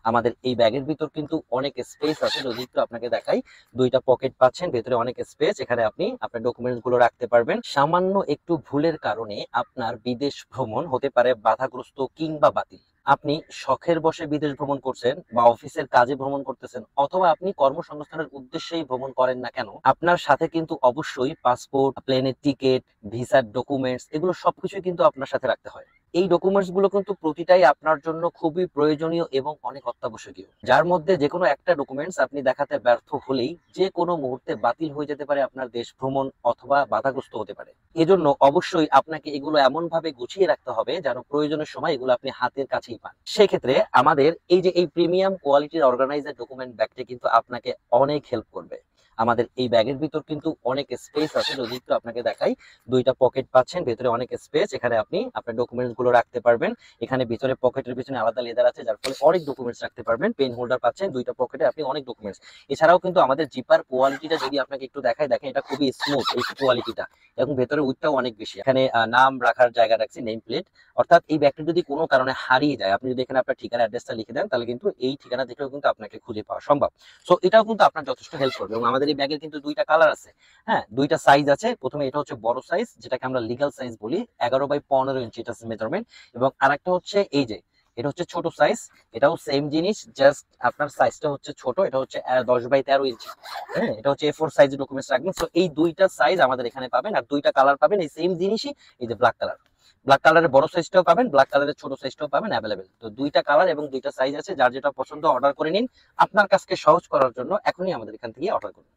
আমাদের এই ব্যাগের ভিতর কিন্তু অনেক স্পেস আছে। যদি একটু আপনাকে দেখাই, দুইটা পকেট পাচ্ছেন, ভেতরে অনেক স্পেস, এখানে আপনি আপনার ডকুমেন্টস গুলো রাখতে পারবেন। সামান্য একটু ভুলের কারণে আপনার বিদেশ ভ্রমণ হতে পারে বাধাগ্রস্ত কিংবা বাতিল। আপনি শখের বশে বিদেশ ভ্রমণ করছেন বা অফিসের কাজে ভ্রমণ করতেছেন, অথবা আপনি কর্মসংস্থানের উদ্দেশ্যেই ভ্রমণ করেন না কেন, আপনার সাথে কিন্তু অবশ্যই পাসপোর্ট, প্লেনের টিকিট, ভিসার ডকুমেন্টস, এগুলো সবকিছুই কিন্তু আপনার সাথে রাখতে হয়। এই ডকুমেন্টস গুলো কিন্তু প্রতিটাই আপনার জন্য খুবই প্রয়োজনীয় এবং অনেক অত্যাবশ্যকীয়, যার মধ্যে যে কোনো একটা ডকুমেন্টস আপনি দেখাতে ব্যর্থ হলেই যে কোনো মুহূর্তে বাতিল হয়ে যেতে পারে আপনার দেশ ভ্রমণ, অথবা বাধাগ্রস্ত হতে পারে। এজন্য অবশ্যই আপনাকে এগুলো এমন ভাবে গুছিয়ে রাখতে হবে যেন প্রয়োজনের সময় এগুলো আপনি হাতের কাছেই পান। সেক্ষেত্রে আমাদের এই যে এই প্রিমিয়াম কোয়ালিটির অর্গানাইজার ডকুমেন্ট ব্যাগটা কিন্তু আপনাকে অনেক হেল্প করবে। আমাদের এই ব্যাগের ভিতর কিন্তু অনেক স্পেস আছে। যদি একটু আপনাকে দেখাই, দুইটা পকেট পাচ্ছেন, ভেতরে অনেক স্পেস, এখানে আপনি আপনার ডকুমেন্টস গুলো রাখতে পারবেন। এখানে ভিতরে পকেটের পিছনে আলাদা লেদার আছে, যার ফলে অনেক ডকুমেন্টস রাখতে পারবেন। পেন হোল্ডার পাচ্ছেন, দুইটা পকেটে আপনি অনেক ডকুমেন্টস। এছাড়াও কিন্তু আমাদের জিপার কোয়ালিটিটা যদি আপনাকে একটু দেখাই, দেখেন এটা খুবই স্মুথ এই কোয়ালিটিটা, এবং ভেতরে উইথটাও অনেক বেশি। এখানে নাম রাখার জায়গা রাখছি, নেম প্লেট। অর্থাৎ এই ব্যাগটি যদি কোনো কারণে হারিয়ে যায়, আপনি যদি এখানে আপনার ঠিকানা অ্যাড্রেসটা লিখে দেন, তাহলে কিন্তু এই ঠিকানা থেকেও কিন্তু আপনাকে খুঁজে পাওয়া সম্ভব। সো এটাও কিন্তু আপনার যথেষ্ট হেল্প করবে। এবং আমাদের এই ব্যাগের কিন্তু দুইটা কালার আছে। হ্যাঁ, দুইটা সাইজ আছে। প্রথমে এটা হচ্ছে বড় সাইজ, যেটাকে আমরা লিগ্যাল সাইজ বলি, 11 বাই 15 ইঞ্চি এটা মেজারমেন্ট। এবং আরেকটা হচ্ছে এই যে, এটা হচ্ছে ছোট সাইজ। এটাও সেম জিনিস, জাস্ট আপনার সাইজটা হচ্ছে ছোট। এটা হচ্ছে 10 বাই 13 ইঞ্চি। হ্যাঁ, এটা হচ্ছে A4 সাইজের ডকুমেন্টস রাখবেন। সো এই দুইটা সাইজ আমাদের এখানে পাবেন, আর দুইটা কালার পাবেন এই সেম জিনিসই। এই যে ব্ল্যাক কালার, ব্ল্যাক কালারের বড় সাইজটাও পাবেন, ব্ল্যাক কালারের ছোট সাইজটাও পাবেন অ্যাভেলেবেল। তো দুইটা কালার এবং দুইটা সাইজ আছে, যার যেটা পছন্দ অর্ডার করে নিন। আপনার কাজকে সহজ করার জন্য এখনই আমাদের এখান থেকে অর্ডার করুন।